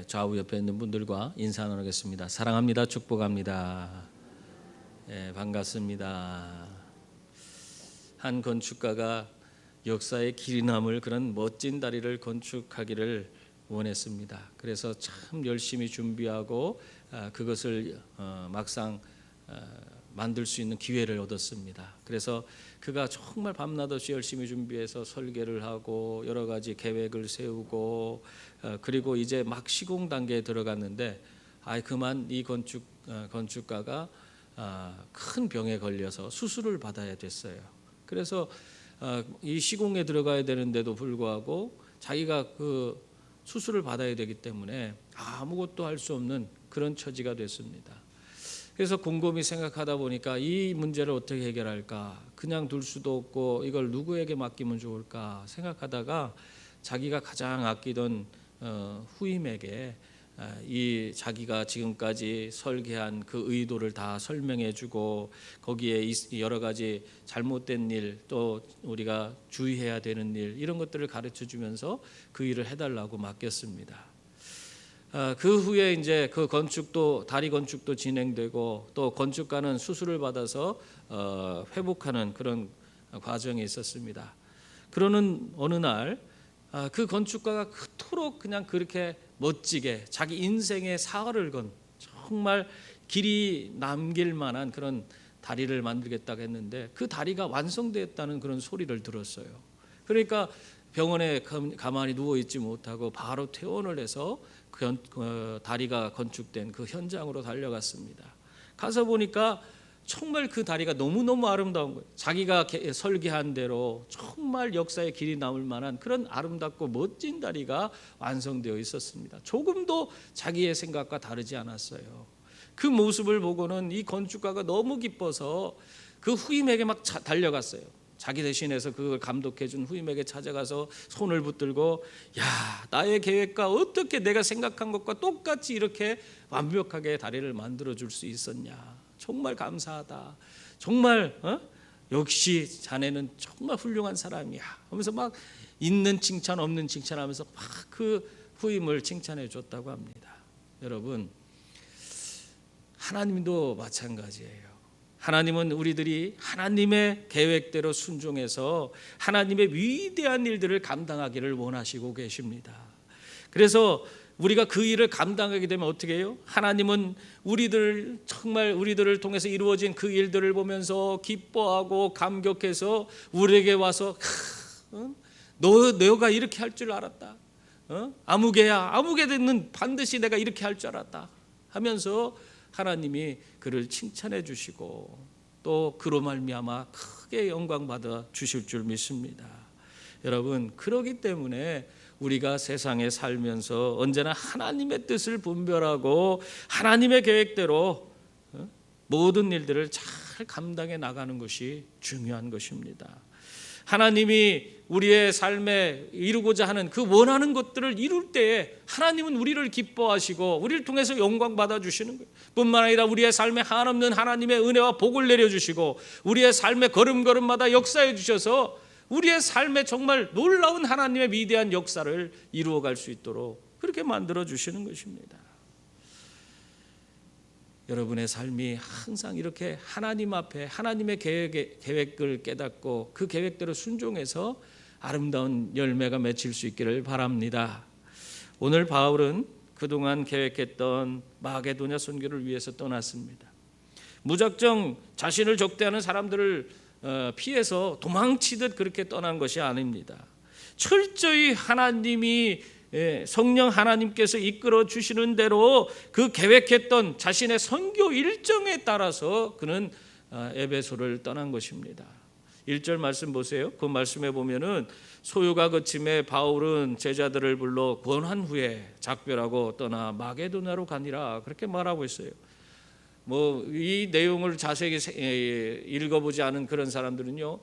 좌우 옆에 있는 분들과 인사 나누겠습니다. 사랑합니다. 축복합니다. 반갑습니다. 한 건축가가 역사의 길이 남을 그런 멋진 다리를 건축하기를 원했습니다. 그래서 참 열심히 준비하고 그것을 막상 만들 수 있는 기회를 얻었습니다. 그래서 그가 정말 밤낮 없이 열심히 준비해서 설계를 하고 여러 가지 계획을 세우고 그리고 이제 막 시공 단계에 들어갔는데 그만 이 건축가가 큰 병에 걸려서 수술을 받아야 됐어요. 그래서 이 시공에 들어가야 되는데도 불구하고 자기가 그 수술을 받아야 되기 때문에 아무것도 할 수 없는 그런 처지가 됐습니다. 그래서 곰곰이 생각하다 보니까 이 문제를 어떻게 해결할까, 그냥 둘 수도 없고 이걸 누구에게 맡기면 좋을까 생각하다가 자기가 가장 아끼던 후임에게 이 자기가 지금까지 설계한 그 의도를 다 설명해주고 거기에 여러 가지 잘못된 일, 또 우리가 주의해야 되는 일, 이런 것들을 가르쳐주면서 그 일을 해달라고 맡겼습니다. 그 후에 이제 그 다리 건축도 진행되고 또 건축가는 수술을 받아서 회복하는 그런 과정이 있었습니다. 그러는 어느 날 그 건축가가 그토록 그냥 그렇게 멋지게 자기 인생의 사활을 건 정말 길이 남길 만한 그런 다리를 만들겠다고 했는데 그 다리가 완성되었다는 그런 소리를 들었어요. 그러니까 병원에 가만히 누워있지 못하고 바로 퇴원을 해서 다리가 건축된 그 현장으로 달려갔습니다. 가서 보니까 정말 그 다리가 너무너무 아름다운 거예요. 자기가 설계한 대로 정말 역사의 길이 남을 만한 그런 아름답고 멋진 다리가 완성되어 있었습니다. 조금도 자기의 생각과 다르지 않았어요. 그 모습을 보고는 이 건축가가 너무 기뻐서 그 후임에게 막 달려갔어요. 자기 대신해서 그걸 감독해 준 후임에게 찾아가서 손을 붙들고, 야, 나의 계획과 어떻게 내가 생각한 것과 똑같이 이렇게 완벽하게 다리를 만들어 줄 수 있었냐, 정말 감사하다, 정말 역시 자네는 정말 훌륭한 사람이야 하면서 막 있는 칭찬 없는 칭찬하면서 막 그 후임을 칭찬해 줬다고 합니다. 여러분, 하나님도 마찬가지예요. 하나님은 우리들이 하나님의 계획대로 순종해서 하나님의 위대한 일들을 감당하기를 원하시고 계십니다. 그래서 우리가 그 일을 감당하게 되면 어떻게 해요? 하나님은 정말 우리들을 통해서 이루어진 그 일들을 보면서 기뻐하고 감격해서 우리에게 와서 너가 이렇게 할 줄 알았다, 아무개는 반드시 내가 이렇게 할 줄 알았다 하면서 하나님이 그를 칭찬해 주시고 또 그로 말미암아 크게 영광 받아 주실 줄 믿습니다. 여러분, 그러기 때문에 우리가 세상에 살면서 언제나 하나님의 뜻을 분별하고 하나님의 계획대로 모든 일들을 잘 감당해 나가는 것이 중요한 것입니다. 하나님이 우리의 삶에 이루고자 하는 그 원하는 것들을 이룰 때에 하나님은 우리를 기뻐하시고 우리를 통해서 영광 받아주시는 거예요. 뿐만 아니라 우리의 삶에 한없는 하나님의 은혜와 복을 내려주시고 우리의 삶의 걸음걸음마다 역사해 주셔서 우리의 삶에 정말 놀라운 하나님의 위대한 역사를 이루어갈 수 있도록 그렇게 만들어 주시는 것입니다. 여러분의 삶이 항상 이렇게 하나님 앞에 하나님의 계획을 깨닫고 그 계획대로 순종해서 아름다운 열매가 맺힐 수 있기를 바랍니다. 오늘 바울은 그동안 계획했던 마게도냐 선교를 위해서 떠났습니다. 무작정 자신을 적대하는 사람들을 피해서 도망치듯 그렇게 떠난 것이 아닙니다. 철저히 하나님이 성령 하나님께서 이끌어 주시는 대로 그 계획했던 자신의 선교 일정에 따라서 그는 에베소를 떠난 것입니다. 1절 말씀 보세요. 그 말씀에 보면은 소요가 그침에 바울은 제자들을 불러 권한 후에 작별하고 떠나 마게도냐로 가니라 그렇게 말하고 있어요. 이 내용을 자세히 읽어보지 않은 그런 사람들은요,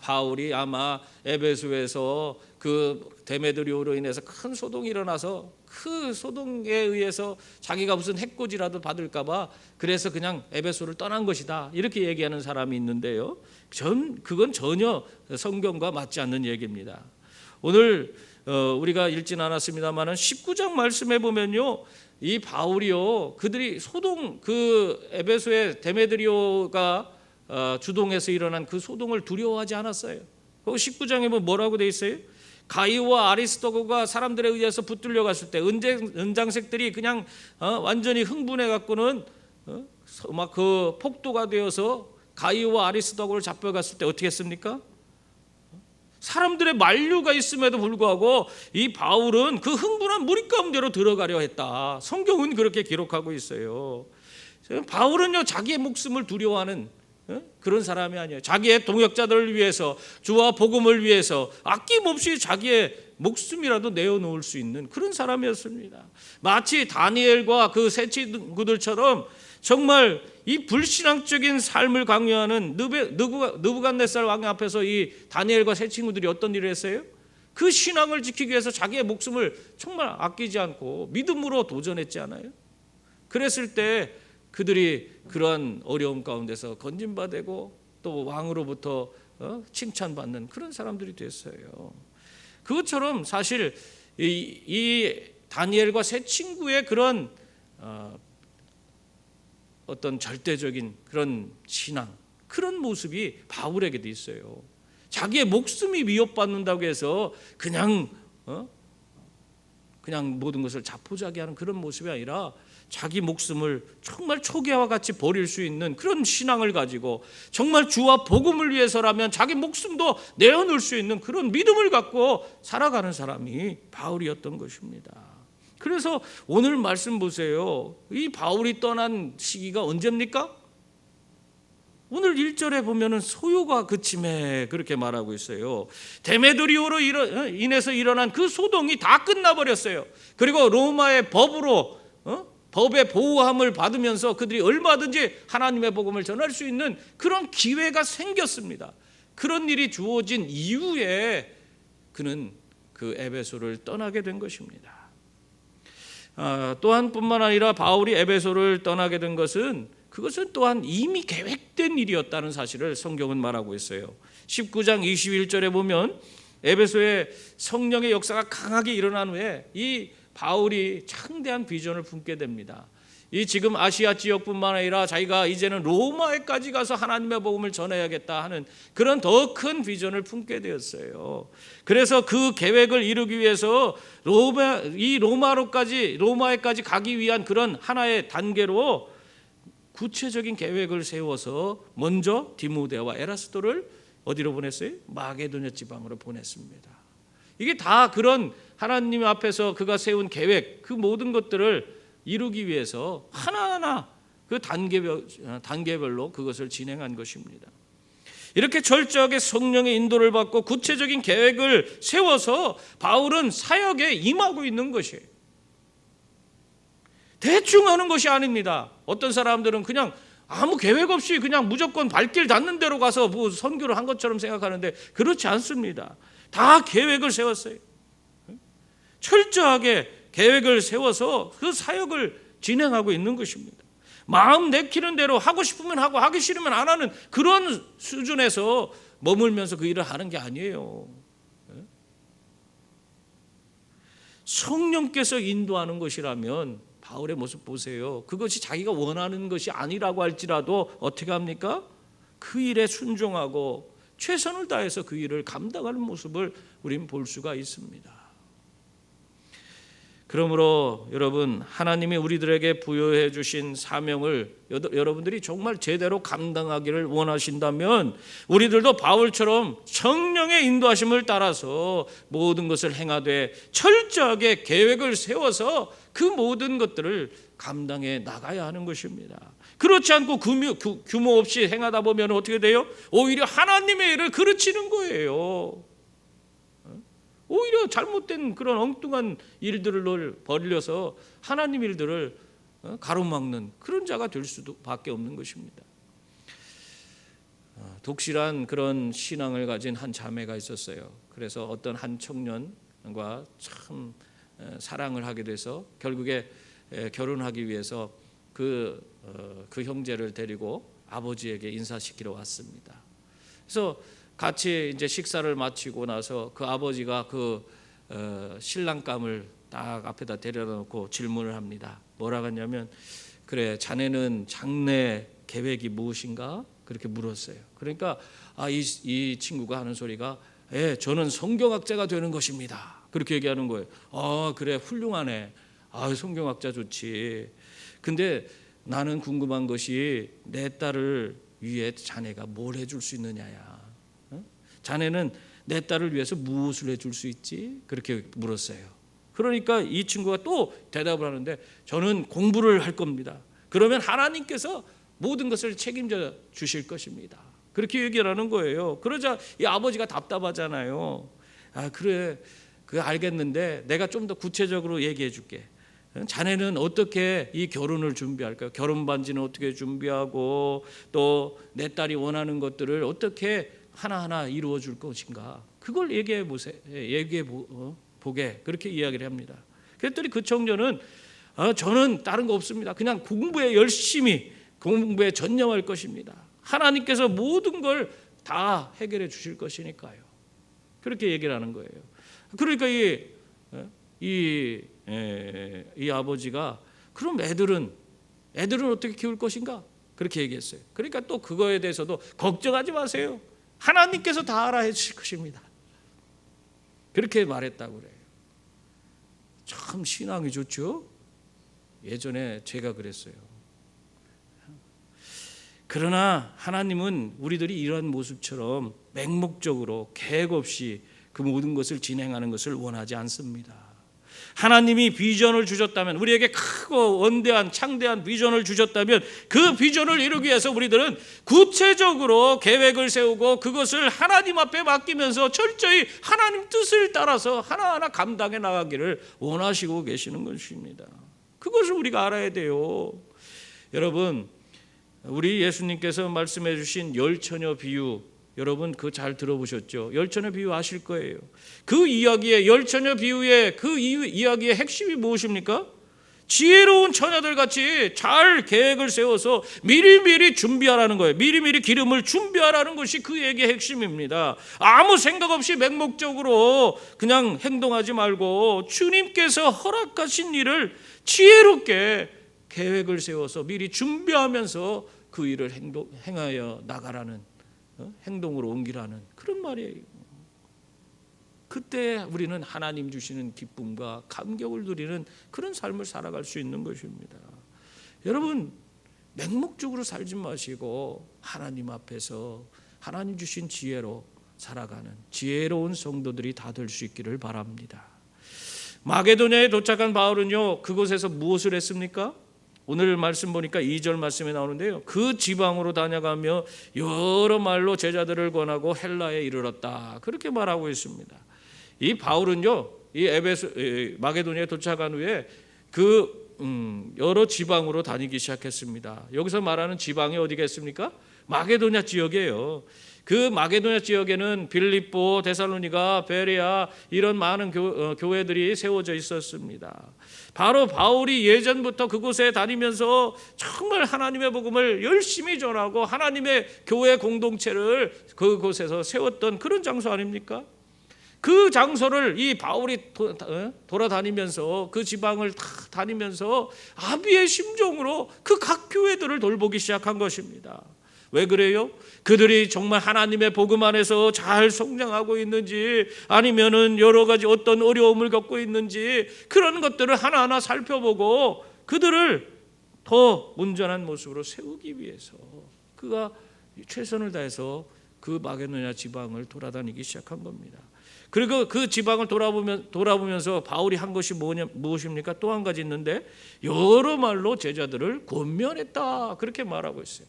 바울이 아마 에베소에서 그 데메드리오로 인해서 큰 소동이 일어나서 그 소동에 의해서 자기가 무슨 해코지라도 받을까봐 그래서 그냥 에베소를 떠난 것이다 이렇게 얘기하는 사람이 있는데요, 그건 전혀 성경과 맞지 않는 얘기입니다. 오늘 우리가 읽진 않았습니다만은 19장 말씀해 보면요, 이 바울이요, 그들이 소동, 그 에베소의 데메드리오가 주동해서 일어난 그 소동을 두려워하지 않았어요. 그 19장에 보면 뭐라고 돼 있어요? 가이오와 아리스토거가 사람들에 의해서 붙들려 갔을 때 은장색들이 그냥 완전히 흥분해 갖고는 막 그 폭도가 되어서 가이오와 아리스토거를 잡혀갔을 때 어떻게 했습니까? 사람들의 만류가 있음에도 불구하고 이 바울은 그 흥분한 무리 가운데로 들어가려 했다. 성경은 그렇게 기록하고 있어요. 바울은요, 자기의 목숨을 두려워하는 그런 사람이 아니에요. 자기의 동역자들을 위해서, 주와 복음을 위해서 아낌없이 자기의 목숨이라도 내어놓을 수 있는 그런 사람이었습니다. 마치 다니엘과 그 세 친구들처럼 정말 이 불신앙적인 삶을 강요하는 느부갓네살 왕 앞에서 이 다니엘과 세 친구들이 어떤 일을 했어요? 그 신앙을 지키기 위해서 자기의 목숨을 정말 아끼지 않고 믿음으로 도전했지 않아요? 그랬을 때 그들이 그러한 어려움 가운데서 건진받고 또 왕으로부터 칭찬받는 그런 사람들이 됐어요. 그것처럼 사실 이 다니엘과 세 친구의 그런 어떤 절대적인 그런 신앙, 그런 모습이 바울에게도 있어요. 자기의 목숨이 위협받는다고 해서 그냥 모든 것을 자포자기하는 그런 모습이 아니라 자기 목숨을 정말 초계와 같이 버릴 수 있는 그런 신앙을 가지고 정말 주와 복음을 위해서라면 자기 목숨도 내어놓을 수 있는 그런 믿음을 갖고 살아가는 사람이 바울이었던 것입니다. 그래서 오늘 말씀 보세요. 이 바울이 떠난 시기가 언제입니까? 오늘 1절에 보면은 소요가 그침에 그렇게 말하고 있어요. 데메드리오로 인해서 일어난 그 소동이 다 끝나버렸어요. 그리고 로마의 법으로 법의 보호함을 받으면서 그들이 얼마든지 하나님의 복음을 전할 수 있는 그런 기회가 생겼습니다. 그런 일이 주어진 이후에 그는 그 에베소를 떠나게 된 것입니다. 또한 뿐만 아니라 바울이 에베소를 떠나게 된 것은 그것은 또한 이미 계획된 일이었다는 사실을 성경은 말하고 있어요. 19장 21절에 보면 에베소의 성령의 역사가 강하게 일어난 후에 이 바울이 창대한 비전을 품게 됩니다. 이 지금 아시아 지역뿐만 아니라 자기가 이제는 로마에까지 가서 하나님의 복음을 전해야겠다 하는 그런 더 큰 비전을 품게 되었어요. 그래서 그 계획을 이루기 위해서 로마에까지 가기 위한 그런 하나의 단계로 구체적인 계획을 세워서 먼저 디모데와 에라스도를 어디로 보냈어요? 마게도냐 지방으로 보냈습니다. 이게 다 그런 하나님 앞에서 그가 세운 계획, 그 모든 것들을 이루기 위해서 하나하나 그 단계별로 그것을 진행한 것입니다. 이렇게 철저하게 성령의 인도를 받고 구체적인 계획을 세워서 바울은 사역에 임하고 있는 것이에요. 대충 하는 것이 아닙니다. 어떤 사람들은 그냥 아무 계획 없이 그냥 무조건 발길 닿는 대로 가서 뭐 선교를 한 것처럼 생각하는데 그렇지 않습니다. 다 계획을 세웠어요. 철저하게 계획을 세워서 그 사역을 진행하고 있는 것입니다. 마음 내키는 대로 하고 싶으면 하고 하기 싫으면 안 하는 그런 수준에서 머물면서 그 일을 하는 게 아니에요. 성령께서 인도하는 것이라면 바울의 모습 보세요. 그것이 자기가 원하는 것이 아니라고 할지라도 어떻게 합니까? 그 일에 순종하고 최선을 다해서 그 일을 감당하는 모습을 우리는 볼 수가 있습니다. 그러므로 여러분, 하나님이 우리들에게 부여해 주신 사명을 여러분들이 정말 제대로 감당하기를 원하신다면 우리들도 바울처럼 성령의 인도하심을 따라서 모든 것을 행하되 철저하게 계획을 세워서 그 모든 것들을 감당해 나가야 하는 것입니다. 그렇지 않고 규모 없이 행하다 보면 어떻게 돼요? 오히려 하나님의 일을 그르치는 거예요. 오히려 잘못된 그런 엉뚱한 일들을 벌려서 하나님 일들을 가로막는 그런 자가 될 수밖에 없는 것입니다. 독실한 그런 신앙을 가진 한 자매가 있었어요. 그래서 어떤 한 청년과 참 사랑을 하게 돼서 결국에 결혼하기 위해서 그 형제를 데리고 아버지에게 인사시키러 왔습니다. 그래서 같이 이제 식사를 마치고 나서 그 아버지가 그 신랑감을 딱 앞에다 데려다 놓고 질문을 합니다. 뭐라고 하냐면 그래 자네는 장래 계획이 무엇인가? 그렇게 물었어요. 그러니까 이 친구가 하는 소리가 저는 성경학자가 되는 것입니다. 그렇게 얘기하는 거예요. 그래 훌륭하네. 성경학자 좋지. 근데 나는 궁금한 것이 내 딸을 위해 자네가 뭘 해줄 수 있느냐야. 자네는 내 딸을 위해서 무엇을 해줄 수 있지? 그렇게 물었어요. 그러니까 이 친구가 또 대답을 하는데 저는 공부를 할 겁니다. 그러면 하나님께서 모든 것을 책임져 주실 것입니다. 그렇게 얘기를 하는 거예요. 그러자 이 아버지가 답답하잖아요. 그래 알겠는데 내가 좀 더 구체적으로 얘기해 줄게. 자네는 어떻게 이 결혼을 준비할까요? 결혼 반지는 어떻게 준비하고 또 내 딸이 원하는 것들을 어떻게 하나하나 이루어 줄 것인가? 그걸 얘기해 보게 그렇게 이야기를 합니다. 그랬더니 그 청년은 저는 다른 거 없습니다. 그냥 공부에 열심히 공부에 전념할 것입니다. 하나님께서 모든 걸 다 해결해 주실 것이니까요. 그렇게 얘기를 하는 거예요. 그러니까 이 아버지가 그럼 애들은 어떻게 키울 것인가? 그렇게 얘기했어요. 그러니까 또 그거에 대해서도 걱정하지 마세요. 하나님께서 다 알아 해주실 것입니다. 그렇게 말했다고 그래요. 참 신앙이 좋죠. 예전에 제가 그랬어요. 그러나 하나님은 우리들이 이런 모습처럼 맹목적으로 계획 없이 그 모든 것을 진행하는 것을 원하지 않습니다. 하나님이 비전을 주셨다면, 우리에게 크고 원대한 창대한 비전을 주셨다면 그 비전을 이루기 위해서 우리들은 구체적으로 계획을 세우고 그것을 하나님 앞에 맡기면서 철저히 하나님 뜻을 따라서 하나하나 감당해 나가기를 원하시고 계시는 것입니다. 그것을 우리가 알아야 돼요. 여러분, 우리 예수님께서 말씀해 주신 열 처녀 비유, 여러분 그거 잘 들어보셨죠? 열 처녀 비유 아실 거예요. 그 이야기의 열 처녀 비유의 그 이야기의 핵심이 무엇입니까? 지혜로운 처녀들 같이 잘 계획을 세워서 미리미리 준비하라는 거예요. 미리미리 기름을 준비하라는 것이 그 얘기의 핵심입니다. 아무 생각 없이 맹목적으로 그냥 행동하지 말고 주님께서 허락하신 일을 지혜롭게 계획을 세워서 미리 준비하면서 그 일을 행하여 나가라는, 행동으로 옮기라는 그런 말이에요. 그때 우리는 하나님 주시는 기쁨과 감격을 누리는 그런 삶을 살아갈 수 있는 것입니다. 여러분, 맹목적으로 살지 마시고 하나님 앞에서 하나님 주신 지혜로 살아가는 지혜로운 성도들이 다 될 수 있기를 바랍니다. 마게도냐에 도착한 바울은요, 그곳에서 무엇을 했습니까? 오늘 말씀 보니까 2절 말씀에 나오는데요, 그 지방으로 다녀가며 여러 말로 제자들을 권하고 헬라에 이르렀다, 그렇게 말하고 있습니다. 이 바울은요, 이 마게도냐에 도착한 후에 여러 지방으로 다니기 시작했습니다. 여기서 말하는 지방이 어디겠습니까? 마게도냐 지역이에요. 그 마게도냐 지역에는 빌립보, 데살로니가, 베레아 이런 많은 교회들이 세워져 있었습니다. 바로 바울이 예전부터 그곳에 다니면서 정말 하나님의 복음을 열심히 전하고 하나님의 교회 공동체를 그곳에서 세웠던 그런 장소 아닙니까? 그 장소를 이 바울이 돌아다니면서 그 지방을 다 다니면서 아비의 심정으로 그 각 교회들을 돌보기 시작한 것입니다. 왜 그래요? 그들이 정말 하나님의 복음 안에서 잘 성장하고 있는지, 아니면은 여러 가지 어떤 어려움을 겪고 있는지, 그런 것들을 하나하나 살펴보고 그들을 더 온전한 모습으로 세우기 위해서 그가 최선을 다해서 그 마게도냐 지방을 돌아다니기 시작한 겁니다. 그리고 그 지방을 돌아보면서 바울이 한 것이 무엇입니까? 또 한 가지 있는데, 여러 말로 제자들을 권면했다, 그렇게 말하고 있어요.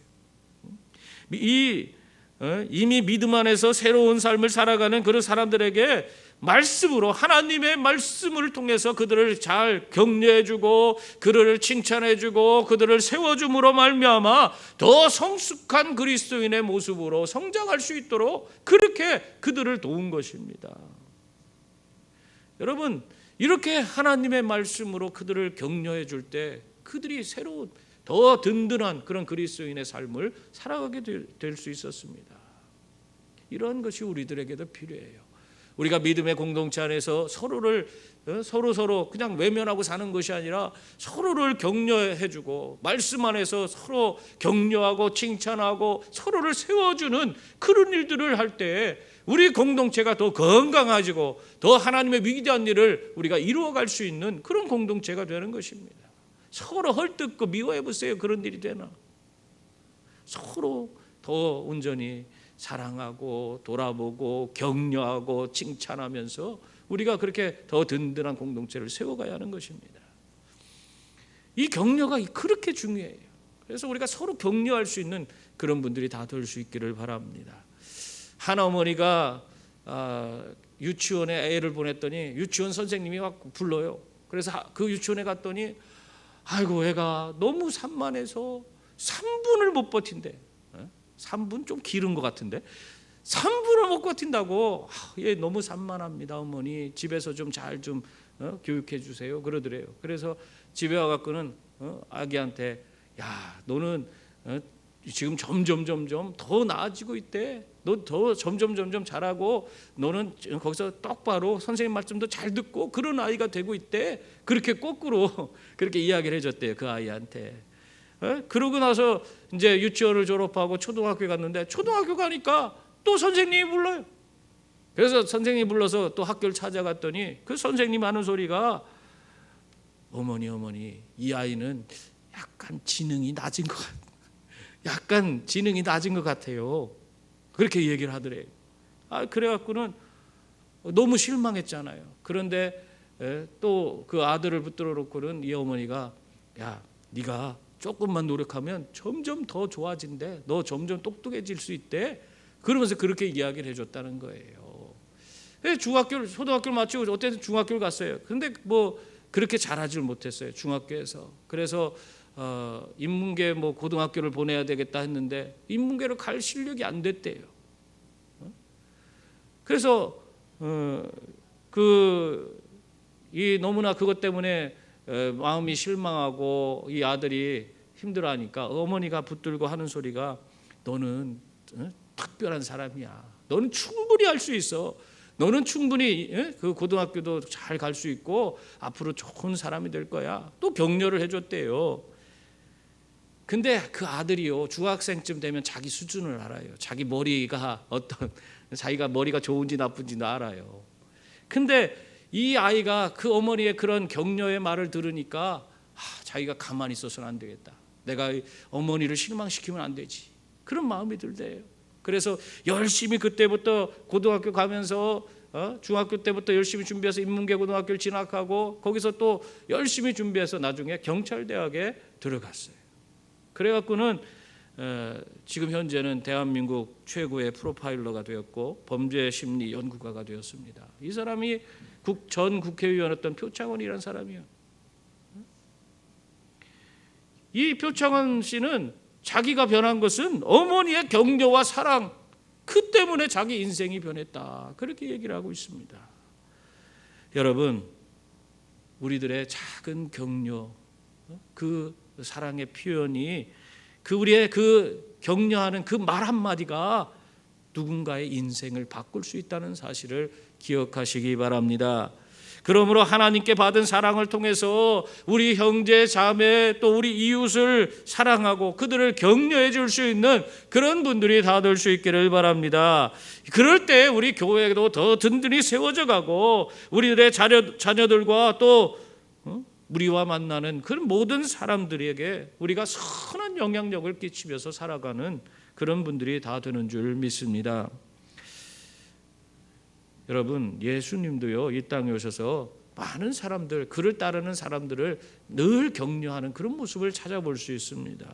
이미 믿음 안에서 새로운 삶을 살아가는 그런 사람들에게 말씀으로, 하나님의 말씀을 통해서 그들을 잘 격려해주고 그들을 칭찬해주고 그들을 세워줌으로 말미암아 더 성숙한 그리스도인의 모습으로 성장할 수 있도록 그렇게 그들을 도운 것입니다. 여러분, 이렇게 하나님의 말씀으로 그들을 격려해 줄 때 그들이 새로운 더 든든한 그런 그리스도인의 삶을 살아가게 될 수 있었습니다. 이런 것이 우리들에게도 필요해요. 우리가 믿음의 공동체 안에서 서로를 서로 그냥 외면하고 사는 것이 아니라 서로를 격려해주고 말씀 안에서 서로 격려하고 칭찬하고 서로를 세워주는 그런 일들을 할 때 우리 공동체가 더 건강해지고 더 하나님의 위대한 일을 우리가 이루어갈 수 있는 그런 공동체가 되는 것입니다. 서로 헐뜯고 미워해 보세요. 그런 일이 되나? 서로 더 온전히 사랑하고 돌아보고 격려하고 칭찬하면서 우리가 그렇게 더 든든한 공동체를 세워가야 하는 것입니다. 이 격려가 그렇게 중요해요. 그래서 우리가 서로 격려할 수 있는 그런 분들이 다 될 수 있기를 바랍니다. 한 어머니가 유치원에 애를 보냈더니 유치원 선생님이 막 불러요. 그래서 그 유치원에 갔더니 아이고 애가 너무 산만해서 3분을 못 버틴대. 3분 좀 길은 것 같은데 3분을 못 버틴다고. 얘 너무 산만합니다 어머니. 집에서 좀 잘 좀 교육해 주세요 그러더래요. 그래서 집에 와갖고는 아기한테 야 너는 지금 점점 더 나아지고 있대. 너 더 점점 잘하고 너는 거기서 똑바로 선생님 말씀도 잘 듣고 그런 아이가 되고 있대. 그렇게 거꾸로 그렇게 이야기를 해줬대요 그 아이한테. 그러고 나서 이제 유치원을 졸업하고 초등학교에 갔는데 초등학교 가니까 또 선생님이 불러요. 그래서 선생님이 불러서 또 학교를 찾아갔더니 그 선생님 하는 소리가 어머니 이 아이는 약간 지능이 낮은 것 같아요. 그렇게 얘기를 하더래요. 그래갖고는 너무 실망했잖아요. 그런데 또 그 아들을 붙들어 놓고는 이 어머니가 야 네가 조금만 노력하면 점점 더 좋아진대. 너 점점 똑똑해질 수 있대. 그러면서 그렇게 이야기를 해줬다는 거예요. 초등학교를 마치고 어쨌든 중학교를 갔어요. 근데 뭐 그렇게 잘하지를 못했어요 중학교에서. 그래서 인문계 뭐 고등학교를 보내야 되겠다 했는데 인문계로 갈 실력이 안 됐대요. 그래서 이 너무나 그것 때문에 마음이 실망하고 이 아들이 힘들어하니까 어머니가 붙들고 하는 소리가 너는 특별한 사람이야. 너는 충분히 할 수 있어. 너는 충분히 그 고등학교도 잘 갈 수 있고 앞으로 좋은 사람이 될 거야. 또 격려를 해줬대요. 근데 그 아들이요 중학생쯤 되면 자기 수준을 알아요. 자기 머리가 자기가 머리가 좋은지 나쁜지도 알아요. 근데 이 아이가 그 어머니의 그런 격려의 말을 들으니까 자기가 가만히 있어서는 안 되겠다. 내가 어머니를 실망시키면 안 되지. 그런 마음이 들대요. 그래서 열심히 그때부터 고등학교 가면서 중학교 때부터 열심히 준비해서 인문계 고등학교를 진학하고 거기서 또 열심히 준비해서 나중에 경찰대학에 들어갔어요. 그래갖고는 지금 현재는 대한민국 최고의 프로파일러가 되었고 범죄 심리 연구가가 되었습니다. 이 사람이 전 국회의원이었던 표창원이라는 사람이에요. 이 표창원 씨는 자기가 변한 것은 어머니의 격려와 사랑 그 때문에 자기 인생이 변했다. 그렇게 얘기를 하고 있습니다. 여러분 우리들의 작은 격려 그 사랑의 표현이 우리의 그 격려하는 그 말 한마디가 누군가의 인생을 바꿀 수 있다는 사실을 기억하시기 바랍니다. 그러므로 하나님께 받은 사랑을 통해서 우리 형제 자매 또 우리 이웃을 사랑하고 그들을 격려해 줄 수 있는 그런 분들이 다 될 수 있기를 바랍니다. 그럴 때 우리 교회도 더 든든히 세워져 가고 우리들의 자녀들과 또 우리와 만나는 그런 모든 사람들에게 우리가 선한 영향력을 끼치면서 살아가는 그런 분들이 다 되는 줄 믿습니다. 여러분 예수님도요 이 땅에 오셔서 많은 사람들 그를 따르는 사람들을 늘 격려하는 그런 모습을 찾아볼 수 있습니다.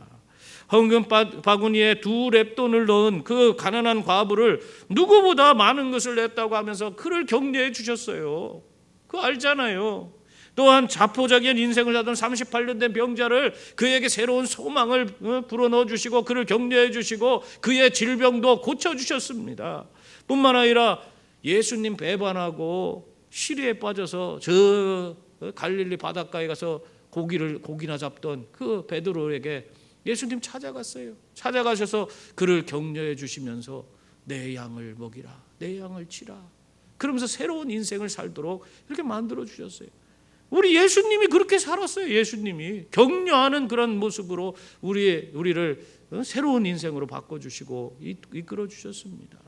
헌금 바구니에 2렙돈을 넣은 그 가난한 과부를 누구보다 많은 것을 냈다고 하면서 그를 격려해 주셨어요. 그거 알잖아요. 또한 자포자기한 인생을 살던 38년 된 병자를 그에게 새로운 소망을 불어넣어 주시고 그를 격려해 주시고 그의 질병도 고쳐주셨습니다. 뿐만 아니라 예수님 배반하고 시리에 빠져서 저 갈릴리 바닷가에 가서 고기나 잡던 그 베드로에게 예수님 찾아갔어요. 찾아가셔서 그를 격려해 주시면서 내 양을 먹이라, 내 양을 치라, 그러면서 새로운 인생을 살도록 이렇게 만들어 주셨어요. 우리 예수님이 그렇게 살았어요. 예수님이 격려하는 그런 모습으로 우리를 새로운 인생으로 바꿔주시고 이끌어 주셨습니다.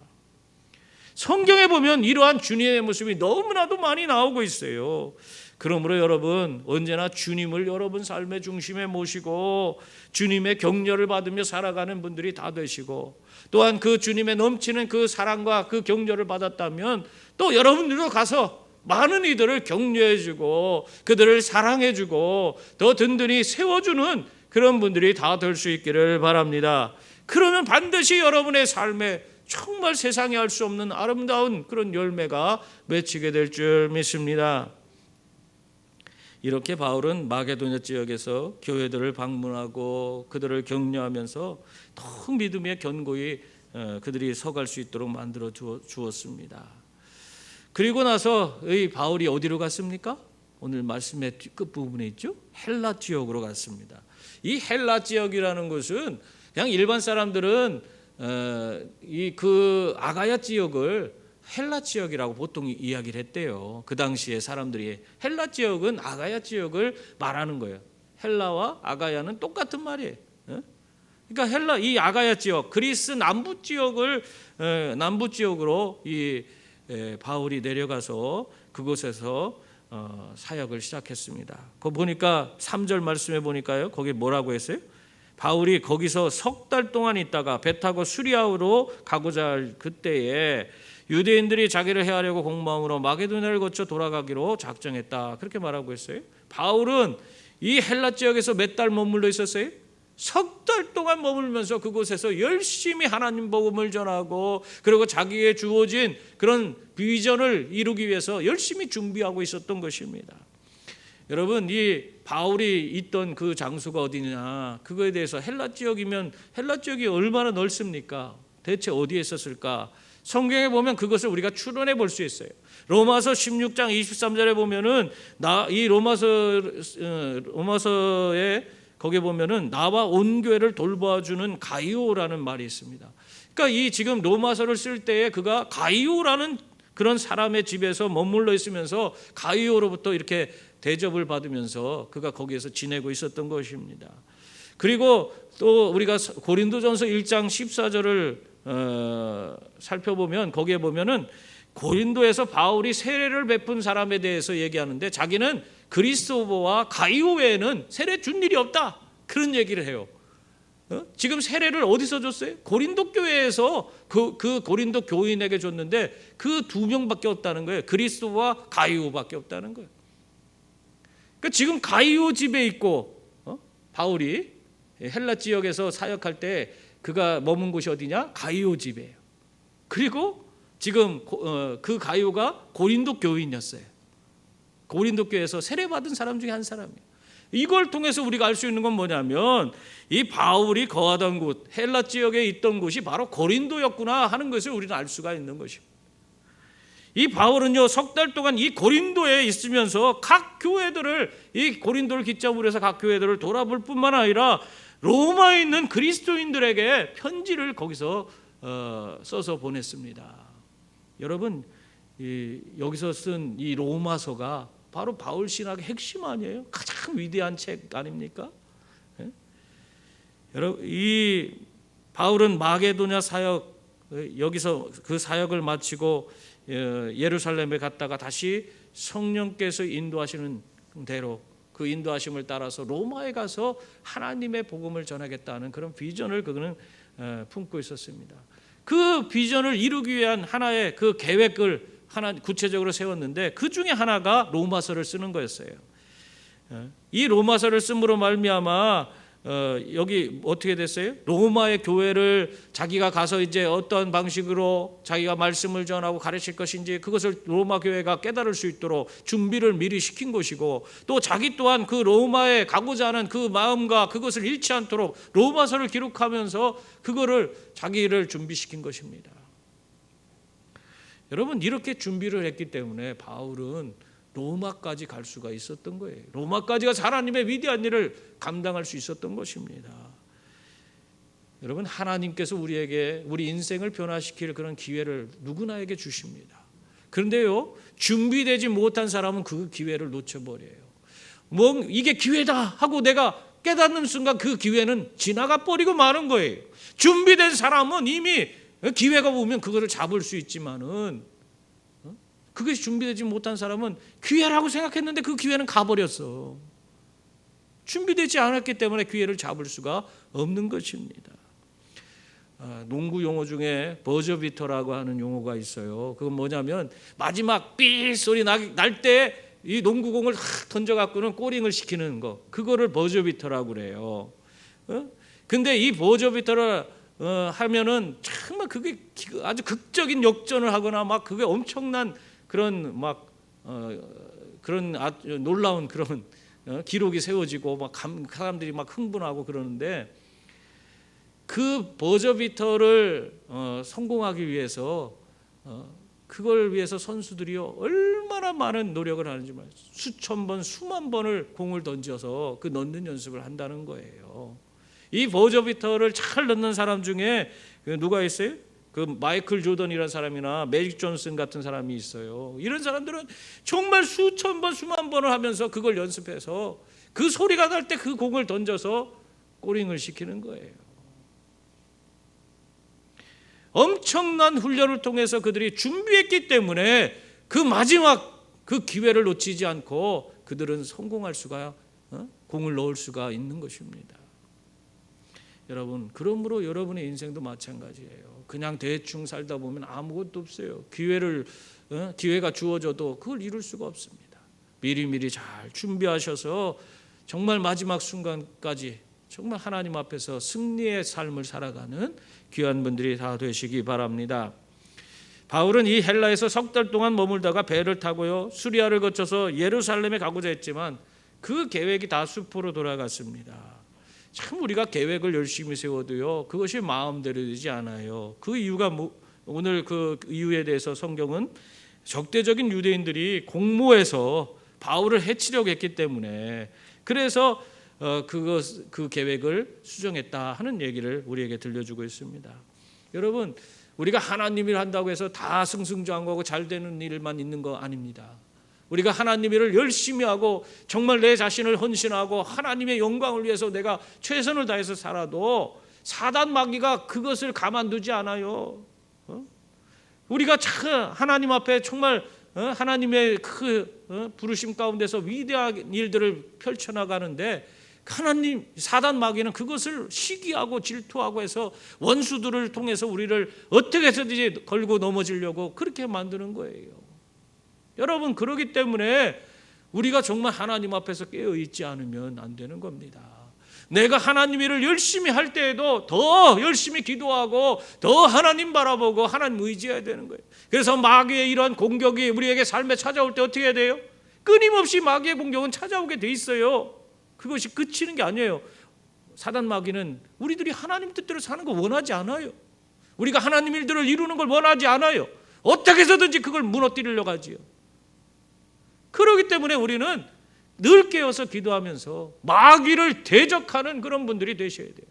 성경에 보면 이러한 주님의 모습이 너무나도 많이 나오고 있어요. 그러므로 여러분 언제나 주님을 여러분 삶의 중심에 모시고 주님의 격려를 받으며 살아가는 분들이 다 되시고, 또한 그 주님의 넘치는 그 사랑과 그 격려를 받았다면 또 여러분들도 가서 많은 이들을 격려해주고 그들을 사랑해주고 더 든든히 세워주는 그런 분들이 다 될 수 있기를 바랍니다. 그러면 반드시 여러분의 삶에 정말 세상에 알 수 없는 아름다운 그런 열매가 맺히게 될 줄 믿습니다. 이렇게 바울은 마게도냐 지역에서 교회들을 방문하고 그들을 격려하면서 더 믿음의 견고히 그들이 서갈 수 있도록 만들어 주었습니다. 그리고 나서 이 바울이 어디로 갔습니까? 오늘 말씀의 끝부분에 있죠. 헬라 지역으로 갔습니다. 이 헬라 지역이라는 것은 그냥 일반 사람들은 그 아가야 지역을 헬라 지역이라고 보통 이야기를 했대요. 그 당시에 사람들이 헬라 지역은 아가야 지역을 말하는 거예요. 헬라와 아가야는 똑같은 말이에요. 그러니까 헬라 이 아가야 지역, 그리스 남부 지역을 남부 지역으로 이 바울이 내려가서 그곳에서 사역을 시작했습니다. 거 보니까 3절 말씀에 보니까요. 거기 뭐라고 했어요? 바울이 거기서 석 달 동안 있다가 배 타고 수리아로 가고자 할 그때에 유대인들이 자기를 해하려고 공모함으로 마게도냐를 거쳐 돌아가기로 작정했다. 그렇게 말하고 있어요. 바울은 이 헬라 지역에서 몇 달 머물러 있었어요? 석 달 동안 머물면서 그곳에서 열심히 하나님 복음을 전하고 그리고 자기에 주어진 그런 비전을 이루기 위해서 열심히 준비하고 있었던 것입니다. 여러분 이 바울이 있던 그 장소가 어디냐, 그거에 대해서 헬라 지역이면 헬라 지역이 얼마나 넓습니까? 대체 어디에 있었을까? 성경에 보면 그것을 우리가 추론해 볼 수 있어요. 로마서 16장 23절에 보면은 이 로마서에 거기에 보면은 나와 온 교회를 돌봐주는 가이오라는 말이 있습니다. 그러니까 이 지금 로마서를 쓸 때에 그가 가이오라는 그런 사람의 집에서 머물러 있으면서 가이오로부터 이렇게 대접을 받으면서 그가 거기에서 지내고 있었던 것입니다. 그리고 또 우리가 고린도전서 1장 14절을 살펴보면 거기에 보면은 고린도에서 바울이 세례를 베푼 사람에 대해서 얘기하는데 자기는 그리스도와 가이오 외에는 세례 준 일이 없다, 그런 얘기를 해요. 지금 세례를 어디서 줬어요? 고린도 교회에서 그 고린도 교인에게 줬는데 그 2명밖에 없다는 거예요. 그리스도와 가이오밖에 없다는 거예요. 그러니까 지금 가이오 집에 있고 바울이 헬라 지역에서 사역할 때 그가 머문 곳이 어디냐? 가이오 집이에요. 그리고 지금 그 가이오가 고린도 교인이었어요. 고린도 교회에서 세례받은 사람 중에 한 사람이에요. 이걸 통해서 우리가 알 수 있는 건 뭐냐면 이 바울이 거하던 곳, 헬라 지역에 있던 곳이 바로 고린도였구나 하는 것을 우리는 알 수가 있는 것입니다. 이 바울은요 석 달 동안 이 고린도에 있으면서 각 교회들을, 이 고린도를 기점으로 해서 각 교회들을 돌아볼 뿐만 아니라 로마에 있는 그리스도인들에게 편지를 거기서 써서 보냈습니다. 여러분 여기서 쓴 이 로마서가 바로 바울 신학의 핵심 아니에요? 가장 위대한 책 아닙니까? 여러분 이 바울은 마게도냐 사역, 여기서 그 사역을 마치고 예루살렘에 갔다가 다시 성령께서 인도하시는 대로 그 인도하심을 따라서 로마에 가서 하나님의 복음을 전하겠다는 그런 비전을 그는 품고 있었습니다. 그 비전을 이루기 위한 하나의 그 계획을 하나 구체적으로 세웠는데 그 중에 하나가 로마서를 쓰는 거였어요. 이 로마서를 씀으로 말미암아 여기 어떻게 됐어요? 로마의 교회를 자기가 가서 이제 어떤 방식으로 자기가 말씀을 전하고 가르칠 것인지 그것을 로마 교회가 깨달을 수 있도록 준비를 미리 시킨 것이고, 또 자기 또한 그 로마에 가고자 하는 그 마음과 그것을 잃지 않도록 로마서를 기록하면서 그거를 자기를 준비시킨 것입니다. 여러분 이렇게 준비를 했기 때문에 바울은 로마까지 갈 수가 있었던 거예요. 로마까지 가서 하나님의 위대한 일을 감당할 수 있었던 것입니다. 여러분 하나님께서 우리에게 우리 인생을 변화시킬 그런 기회를 누구나에게 주십니다. 그런데요, 준비되지 못한 사람은 그 기회를 놓쳐버려요. 뭐 이게 기회다 하고 내가 깨닫는 순간 그 기회는 지나가 버리고 마는 거예요. 준비된 사람은 이미 기회가 오면 그거를 잡을 수 있지만은, 그것이 준비되지 못한 사람은 기회라고 생각했는데 그 기회는 가버렸어. 준비되지 않았기 때문에 기회를 잡을 수가 없는 것입니다. 농구 용어 중에 버저비터라고 하는 용어가 있어요. 그건 뭐냐면 마지막 삐 소리 날 때 이 농구공을 던져갖고는 꼬링을 시키는 거, 그거를 버저비터라고 그래요. 근데 이 버저비터를 하면은 정말 그게 아주 극적인 역전을 하거나 막 그게 엄청난 그런 막 그런 아주 놀라운 그런 기록이 세워지고 막 사람들이 막 흥분하고 그러는데, 그 버저비터를 성공하기 위해서 그걸 위해서 선수들이요 얼마나 많은 노력을 하는지 말이에요. 수천 번 수만 번을 공을 던져서 그 넣는 연습을 한다는 거예요. 이 버저비터를 잘 넣는 사람 중에 누가 있어요? 그 마이클 조던이라는 사람이나 매직 존슨 같은 사람이 있어요. 이런 사람들은 정말 수천 번 수만 번을 하면서 그걸 연습해서 그 소리가 날 때 그 공을 던져서 꼬링을 시키는 거예요. 엄청난 훈련을 통해서 그들이 준비했기 때문에 그 마지막 그 기회를 놓치지 않고 그들은 성공할 수가, 공을 넣을 수가 있는 것입니다. 여러분, 그러므로 여러분의 인생도 마찬가지예요. 그냥 대충 살다 보면 아무것도 없어요. 기회가 주어져도 그걸 이룰 수가 없습니다. 미리미리 잘 준비하셔서 정말 마지막 순간까지 정말 하나님 앞에서 승리의 삶을 살아가는 귀한 분들이 다 되시기 바랍니다. 바울은 이 헬라에서 석 달 동안 머물다가 배를 타고요 수리아를 거쳐서 예루살렘에 가고자 했지만 그 계획이 다 수포로 돌아갔습니다. 참 우리가 계획을 열심히 세워도요 그것이 마음대로 되지 않아요. 그 이유가 오늘 그 이유에 대해서 성경은 적대적인 유대인들이 공모해서 바울을 해치려고 했기 때문에, 그래서 그 계획을 수정했다 하는 얘기를 우리에게 들려주고 있습니다. 여러분, 우리가 하나님 일 한다고 해서 다 승승장구하고 잘 되는 일만 있는 거 아닙니다. 우리가 하나님 일을 열심히 하고 정말 내 자신을 헌신하고 하나님의 영광을 위해서 내가 최선을 다해서 살아도 사단 마귀가 그것을 가만두지 않아요. 우리가 하나님 앞에 정말 하나님의 그 부르심 가운데서 위대한 일들을 펼쳐나가는데, 하나님 사단 마귀는 그것을 시기하고 질투하고 해서 원수들을 통해서 우리를 어떻게 해서든지 걸고 넘어지려고 그렇게 만드는 거예요. 여러분, 그러기 때문에 우리가 정말 하나님 앞에서 깨어있지 않으면 안 되는 겁니다. 내가 하나님 일을 열심히 할 때에도 더 열심히 기도하고 더 하나님 바라보고 하나님 의지해야 되는 거예요. 그래서 마귀의 이러한 공격이 우리에게 삶에 찾아올 때 어떻게 해야 돼요? 끊임없이 마귀의 공격은 찾아오게 돼 있어요. 그것이 그치는 게 아니에요. 사단 마귀는 우리들이 하나님 뜻대로 사는 거 원하지 않아요. 우리가 하나님 일들을 이루는 걸 원하지 않아요. 어떻게 해서든지 그걸 무너뜨리려고 하지요. 그렇기 때문에 우리는 늘 깨어서 기도하면서 마귀를 대적하는 그런 분들이 되셔야 돼요.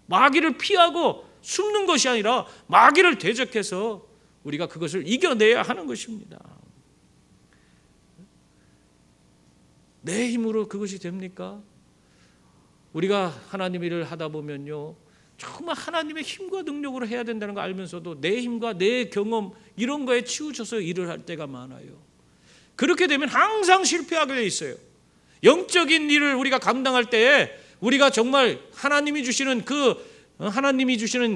마귀를 피하고 숨는 것이 아니라 마귀를 대적해서 우리가 그것을 이겨내야 하는 것입니다. 내 힘으로 그것이 됩니까? 우리가 하나님 일을 하다 보면요 정말 하나님의 힘과 능력으로 해야 된다는 거 알면서도 내 힘과 내 경험 이런 거에 치우쳐서 일을 할 때가 많아요. 그렇게 되면 항상 실패하게 돼 있어요. 영적인 일을 우리가 감당할 때에 우리가 정말 하나님이 주시는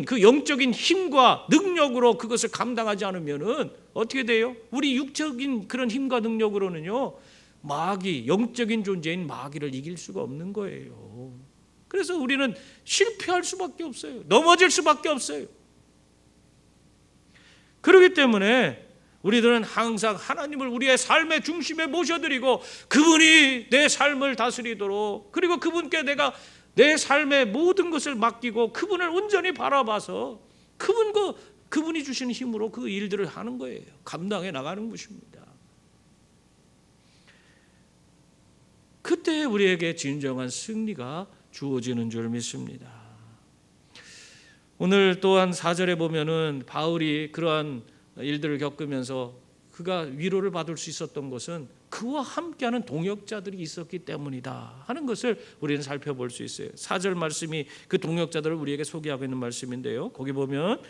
그 영적인 힘과 능력으로 그것을 감당하지 않으면은 어떻게 돼요? 우리 육적인 그런 힘과 능력으로는요 영적인 존재인 마귀를 이길 수가 없는 거예요. 그래서 우리는 실패할 수밖에 없어요. 넘어질 수밖에 없어요. 그렇기 때문에 우리들은 항상 하나님을 우리의 삶의 중심에 모셔드리고 그분이 내 삶을 다스리도록, 그리고 그분께 내가 내 삶의 모든 것을 맡기고 그분을 온전히 바라봐서 그분이 주시는 힘으로 그 일들을 하는 거예요. 감당해 나가는 것입니다. 그때 우리에게 진정한 승리가 주어지는 줄 믿습니다. 오늘 또한 4절에 보면은 바울이 그러한 일들을 겪으면서 그가 위로를 받을 수 있었던 것은 그와 함께하는 동역자들이 있었기 때문이다 하는 것을 우리는 살펴볼 수 있어요. 4절 말씀이 그 동역자들을 우리에게 소개하고 있는 말씀인데요. 거기 보면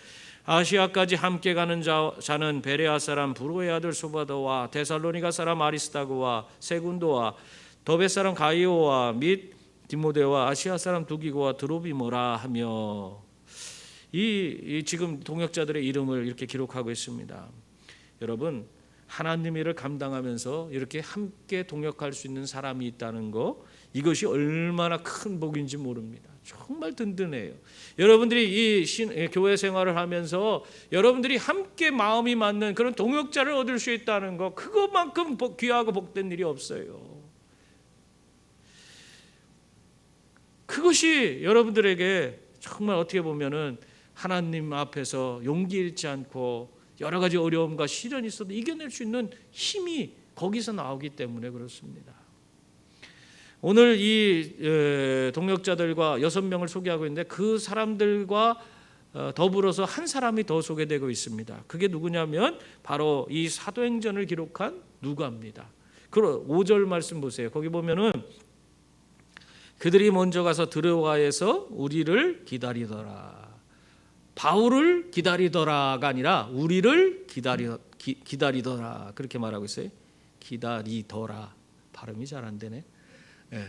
아시아까지 함께 가는 자는 베레아 사람 브로의 아들 소바더와 데살로니가 사람 아리스타고와 세군도와 더베 사람 가이오와 및 디모데와 아시아 사람 두기고와 드로비모라 하며 이 지금 동역자들의 이름을 이렇게 기록하고 있습니다. 여러분, 하나님의 일을 감당하면서 이렇게 함께 동역할 수 있는 사람이 있다는 거, 이것이 얼마나 큰 복인지 모릅니다. 정말 든든해요. 여러분들이 이 교회 생활을 하면서 여러분들이 함께 마음이 맞는 그런 동역자를 얻을 수 있다는 거, 그것만큼 귀하고 복된 일이 없어요. 그것이 여러분들에게 정말 어떻게 보면은 하나님 앞에서 용기 잃지 않고 여러 가지 어려움과 시련이 있어도 이겨낼 수 있는 힘이 거기서 나오기 때문에 그렇습니다. 오늘 이 동역자들과 6명을 소개하고 있는데 그 사람들과 더불어서 한 사람이 더 소개되고 있습니다. 그게 누구냐면 바로 이 사도행전을 기록한 누가입니다. 그럼 5절 말씀 보세요. 거기 보면은 그들이 먼저 가서 드로아에서 우리를 기다리더라. 바울을 기다리더라가 아니라 우리를 기다리더라 그렇게 말하고 있어요. 기다리더라. 발음이 잘 안 되네. 네.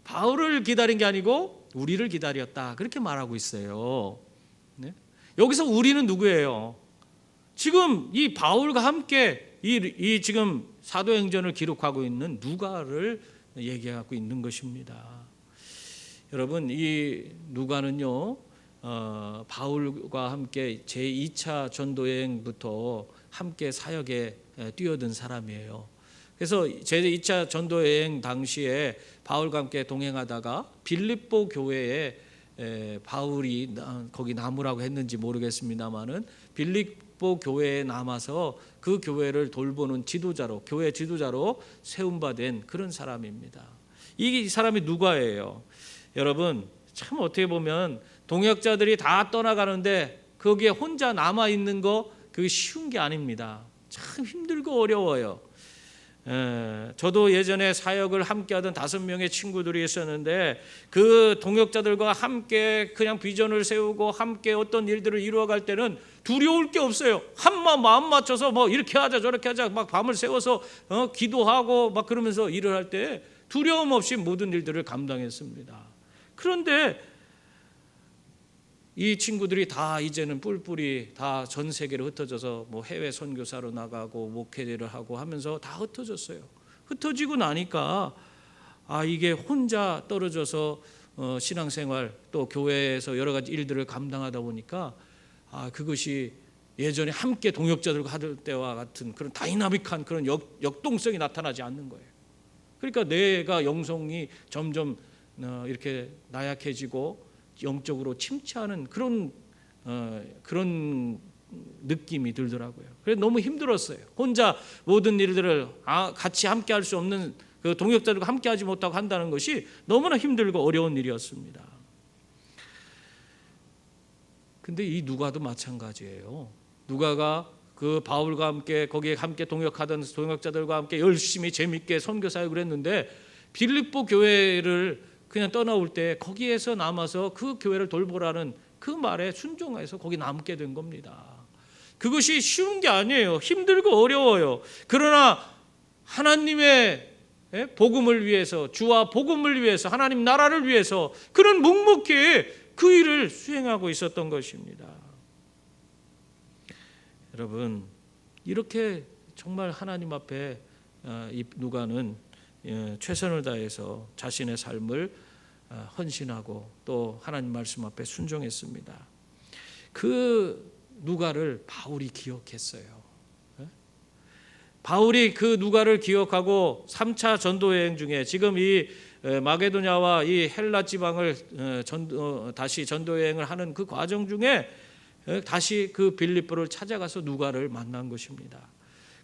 바울을 기다린 게 아니고 우리를 기다렸다 그렇게 말하고 있어요. 네? 여기서 우리는 누구예요? 지금 이 바울과 함께 이 지금 사도행전을 기록하고 있는 누가를 얘기하고 있는 것입니다. 여러분, 이 누가는요 바울과 함께 제2차 전도여행부터 함께 사역에 뛰어든 사람이에요. 그래서 제2차 전도여행 당시에 바울과 함께 동행하다가 빌립보 교회에 바울이 거기 남으라고 했는지 모르겠습니다만은 빌립보 교회에 남아서 그 교회를 돌보는 지도자로, 교회 지도자로 세움받은 그런 사람입니다. 이 사람이 누가예요. 여러분, 참 어떻게 보면 동역자들이 다 떠나가는데 거기에 혼자 남아 있는 거 그게 쉬운 게 아닙니다. 참 힘들고 어려워요. 저도 예전에 사역을 함께하던 5명의 친구들이 있었는데 그 동역자들과 함께 그냥 비전을 세우고 함께 어떤 일들을 이루어갈 때는 두려울 게 없어요. 마음 맞춰서 뭐 이렇게 하자 저렇게 하자 막 밤을 새워서 기도하고 막 그러면서 일을 할 때 두려움 없이 모든 일들을 감당했습니다. 그런데 이 친구들이 다 이제는 뿔뿔이 다 전 세계로 흩어져서 뭐 해외 선교사로 나가고 목회를 하고 하면서 다 흩어졌어요. 흩어지고 나니까 이게 혼자 떨어져서 신앙생활 또 교회에서 여러 가지 일들을 감당하다 보니까 그것이 예전에 함께 동역자들과 할 때와 같은 그런 다이나믹한 그런 역동성이 나타나지 않는 거예요. 그러니까 내가 영성이 점점 이렇게 나약해지고 영적으로 침체하는 그런 느낌이 들더라고요. 그래서 너무 힘들었어요. 혼자 모든 일들을 같이 함께 할 수 없는 그 동역자들과 함께 하지 못하고 한다는 것이 너무나 힘들고 어려운 일이었습니다. 근데 이 누가도 마찬가지예요. 누가가 그 바울과 함께 거기에 함께 동역하던 동역자들과 함께 열심히 재밌게 선교 사역을 했는데 빌립보 교회를 그냥 떠나올 때 거기에서 남아서 그 교회를 돌보라는 그 말에 순종해서 거기 남게 된 겁니다. 그것이 쉬운 게 아니에요. 힘들고 어려워요. 그러나 하나님의 복음을 위해서, 주와 복음을 위해서, 하나님 나라를 위해서 그런 묵묵히 그 일을 수행하고 있었던 것입니다. 여러분, 이렇게 정말 하나님 앞에 이 누가는 최선을 다해서 자신의 삶을 헌신하고 또 하나님 말씀 앞에 순종했습니다. 그 누가를 바울이 기억했어요. 바울이 그 누가를 기억하고 3차 전도여행 중에 지금 이 마게도냐와 이 헬라 지방을 다시 전도여행을 하는 그 과정 중에 다시 그 빌립보를 찾아가서 누가를 만난 것입니다.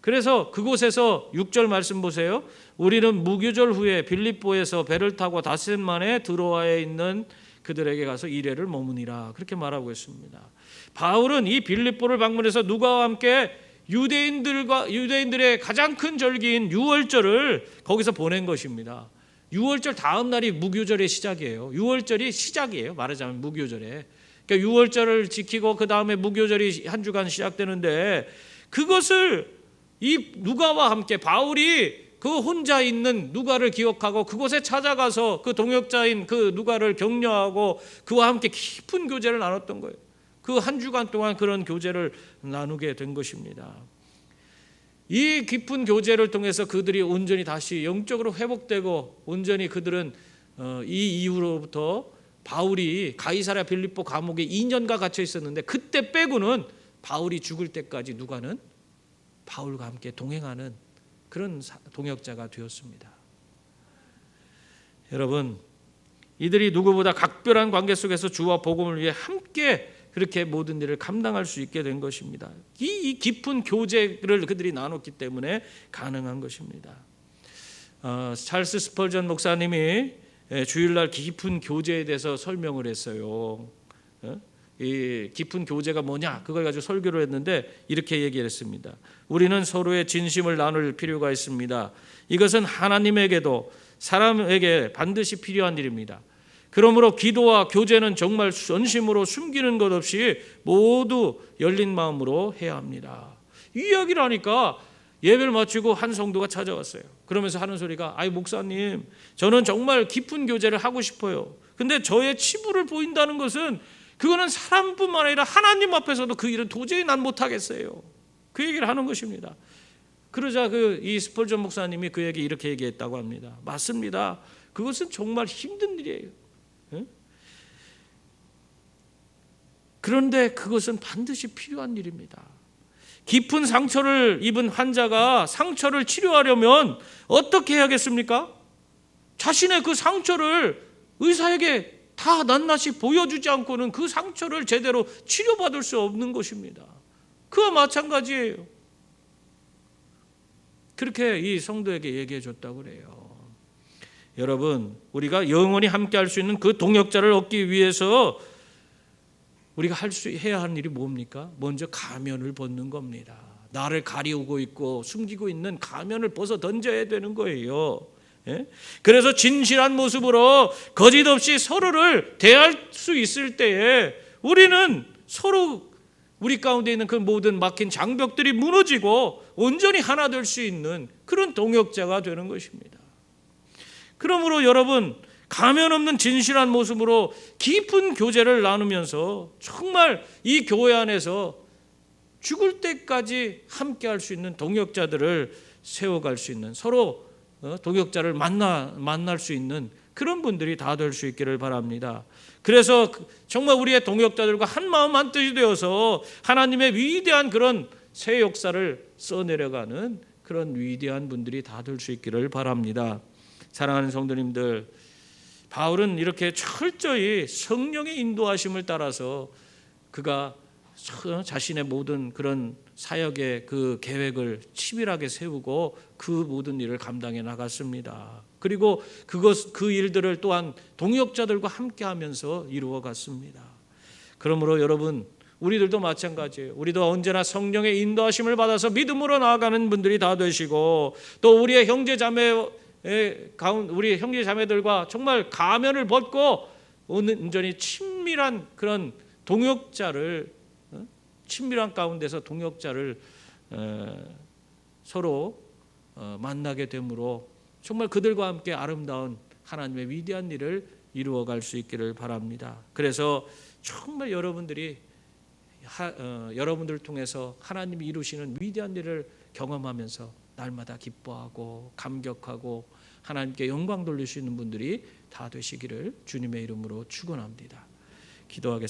그래서 그곳에서 6절 말씀 보세요. 우리는 무교절 후에 빌립보에서 배를 타고 닷새 만에 드로아에 있는 그들에게 가서 이레를 머무니라 그렇게 말하고 있습니다. 바울은 이 빌립보를 방문해서 누가와 함께 유대인들의 가장 큰 절기인 유월절을 거기서 보낸 것입니다. 유월절 다음 날이 무교절의 시작이에요. 유월절이 시작이에요. 말하자면 무교절에. 그러니까 유월절을 지키고 그 다음에 무교절이 한 주간 시작되는데, 그것을 이 누가와 함께 바울이 그 혼자 있는 누가를 기억하고 그곳에 찾아가서 그 동역자인 그 누가를 격려하고 그와 함께 깊은 교제를 나눴던 거예요. 그 한 주간 동안 그런 교제를 나누게 된 것입니다. 이 깊은 교제를 통해서 그들이 온전히 다시 영적으로 회복되고, 온전히 그들은 이 이후로부터 바울이 가이사랴 빌립보 감옥에 2년간 갇혀 있었는데, 그때 빼고는 바울이 죽을 때까지 누가는 바울과 함께 동행하는 그런 동역자가 되었습니다. 여러분, 이들이 누구보다 각별한 관계 속에서 주와 복음을 위해 함께 그렇게 모든 일을 감당할 수 있게 된 것입니다. 이 깊은 교제를 그들이 나눴기 때문에 가능한 것입니다. 찰스 스펄전 목사님이 주일날 깊은 교제에 대해서 설명을 했어요. 이 깊은 교제가 뭐냐, 그걸 가지고 설교를 했는데 이렇게 얘기를 했습니다. 우리는 서로의 진심을 나눌 필요가 있습니다. 이것은 하나님에게도 사람에게 반드시 필요한 일입니다. 그러므로 기도와 교제는 정말 전심으로 숨기는 것 없이 모두 열린 마음으로 해야 합니다. 이 이야기를 하니까 예배를 마치고 한 성도가 찾아왔어요. 그러면서 하는 소리가, 아이 목사님, 저는 정말 깊은 교제를 하고 싶어요. 근데 저의 치부를 보인다는 것은, 그거는 사람뿐만 아니라 하나님 앞에서도 그 일은 도저히 난 못하겠어요. 그 얘기를 하는 것입니다. 그러자 이 스펄전 목사님이 그에게 이렇게 얘기했다고 합니다. 맞습니다. 그것은 정말 힘든 일이에요. 그런데 그것은 반드시 필요한 일입니다. 깊은 상처를 입은 환자가 상처를 치료하려면 어떻게 해야겠습니까? 자신의 그 상처를 의사에게 다 낱낱이 보여주지 않고는 그 상처를 제대로 치료받을 수 없는 것입니다. 그와 마찬가지예요. 그렇게 이 성도에게 얘기해 줬다고 그래요. 여러분, 우리가 영원히 함께 할 수 있는 그 동역자를 얻기 위해서 우리가 해야 하는 일이 뭡니까? 먼저 가면을 벗는 겁니다. 나를 가리우고 있고 숨기고 있는 가면을 벗어 던져야 되는 거예요. 그래서 진실한 모습으로 거짓 없이 서로를 대할 수 있을 때에 우리는 서로 우리 가운데 있는 그 모든 막힌 장벽들이 무너지고 온전히 하나 될 수 있는 그런 동역자가 되는 것입니다. 그러므로 여러분, 가면 없는 진실한 모습으로 깊은 교제를 나누면서 정말 이 교회 안에서 죽을 때까지 함께 할 수 있는 동역자들을 세워갈 수 있는, 서로 동역자를 만날 수 있는 그런 분들이 다 될 수 있기를 바랍니다. 그래서 정말 우리의 동역자들과 한 마음 한 뜻이 되어서 하나님의 위대한 그런 새 역사를 써내려가는 그런 위대한 분들이 다 될 수 있기를 바랍니다. 사랑하는 성도님들, 바울은 이렇게 철저히 성령의 인도하심을 따라서 그가 자신의 모든 그런 사역의 그 계획을 치밀하게 세우고 그 모든 일을 감당해 나갔습니다. 그리고 그 일들을 또한 동역자들과 함께 하면서 이루어 갔습니다. 그러므로 여러분, 우리들도 마찬가지예요. 우리도 언제나 성령의 인도하심을 받아서 믿음으로 나아가는 분들이 다 되시고, 또 우리의 우리 형제 자매들과 정말 가면을 벗고 온전히 친밀한 그런 동역자를, 친밀한 가운데서 동역자를 서로 만나게 되므로 정말 그들과 함께 아름다운 하나님의 위대한 일을 이루어갈 수 있기를 바랍니다. 그래서 정말 여러분들이 여러분들을 통해서 하나님이 이루시는 위대한 일을 경험하면서 날마다 기뻐하고 감격하고 하나님께 영광 돌릴 수 있는 분들이 다 되시기를 주님의 이름으로 축원합니다. 기도하겠습니다.